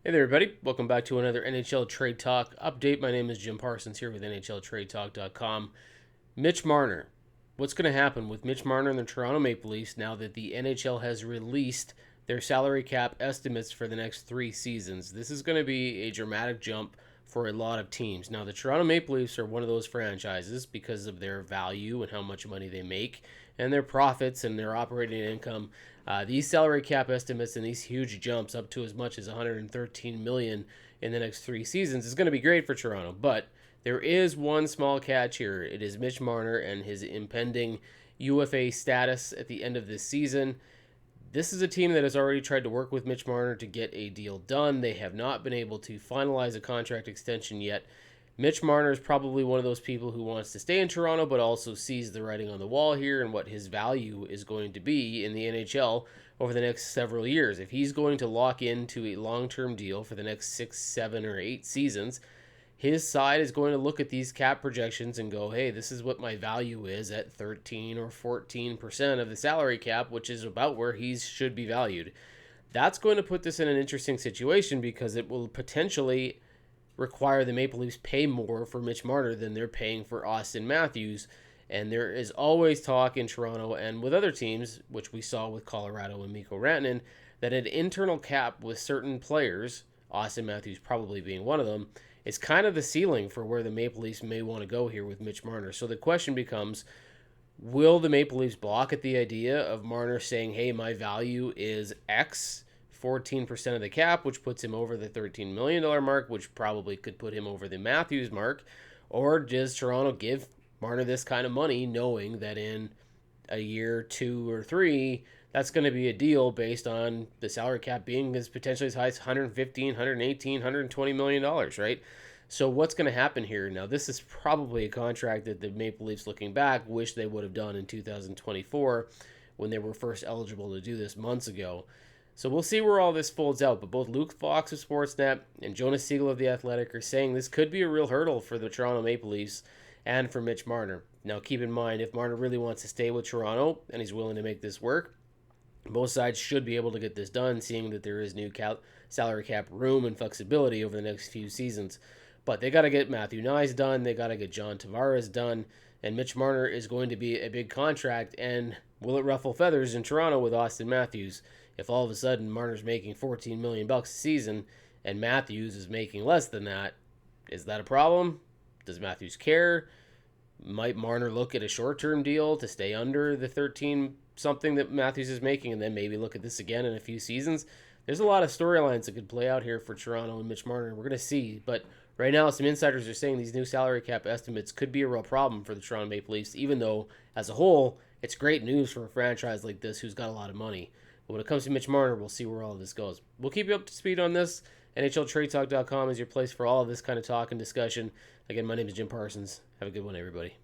Hey there, everybody. Welcome back to another NHL Trade Talk update. My name is Jim Parsons here with NHLTradeTalk.com. Mitch Marner. What's going to happen with Mitch Marner and the Toronto Maple Leafs now that the NHL has released their salary cap estimates for the next 3 seasons? This is going to be a dramatic jump for a lot of teams. Now, the Toronto Maple Leafs are one of those franchises because of their value and how much money they make and their profits and their operating income. These salary cap estimates and these huge jumps up to as much as 113 million in the next 3 seasons is going to be great for Toronto. But there is one small catch here. It is Mitch Marner and his impending UFA status at the end of this season. This is a team that has already tried to work with Mitch Marner to get a deal done. They have not been able to finalize a contract extension yet. Mitch Marner is probably one of those people who wants to stay in Toronto, but also sees the writing on the wall here and what his value is going to be in the NHL over the next several years. If he's going to lock into a long term deal for the next 6, 7, or 8 seasons, his side is going to look at these cap projections and go, hey, this is what my value is at 13 or 14% of the salary cap, which is about where he should be valued. That's going to put this in an interesting situation because it will potentially require the Maple Leafs pay more for Mitch Marner than they're paying for Austin Matthews. And there is always talk in Toronto and with other teams, which we saw with Colorado and Mikko Rantanen, that an internal cap with certain players, Austin Matthews probably being one of them, is kind of the ceiling for where the Maple Leafs may want to go here with Mitch Marner. So the question becomes, will the Maple Leafs balk at the idea of Marner saying, hey, my value is X, 14% of the cap, which puts him over the $13 million mark, which probably could put him over the Matthews mark? Or does Toronto give Marner this kind of money knowing that in a year, 2 or 3, that's going to be a deal based on the salary cap being as potentially as high as 115, 118, 120 million dollars, right? So what's going to happen here? Now, this is probably a contract that the Maple Leafs, looking back, wish they would have done in 2024 when they were first eligible to do this months ago. So we'll see where all this folds out. But both Luke Fox of Sportsnet and Jonas Siegel of The Athletic are saying this could be a real hurdle for the Toronto Maple Leafs and for Mitch Marner. Now, keep in mind, if Marner really wants to stay with Toronto and he's willing to make this work, both sides should be able to get this done, seeing that there is new salary cap room and flexibility over the next few seasons. But they got to get Matthew Nyes done. They got to get John Tavares done. And Mitch Marner is going to be a big contract. And will it ruffle feathers in Toronto with Austin Matthews if all of a sudden Marner's making $14 million a season and Matthews is making less than that? Is that a problem? Does Matthews care? Might Marner look at a short-term deal to stay under the 13 something that Matthews is making and then maybe look at this again in a few seasons? There's a lot of storylines that could play out here for Toronto and Mitch Marner. We're going to see. But right now, some insiders are saying these new salary cap estimates could be a real problem for the Toronto Maple Leafs, even though, as a whole, it's great news for a franchise like this who's got a lot of money. But when it comes to Mitch Marner, we'll see where all of this goes. We'll keep you up to speed on this. NHLTradeTalk.com is your place for all of this kind of talk and discussion. Again, my name is Jim Parsons. Have a good one, everybody.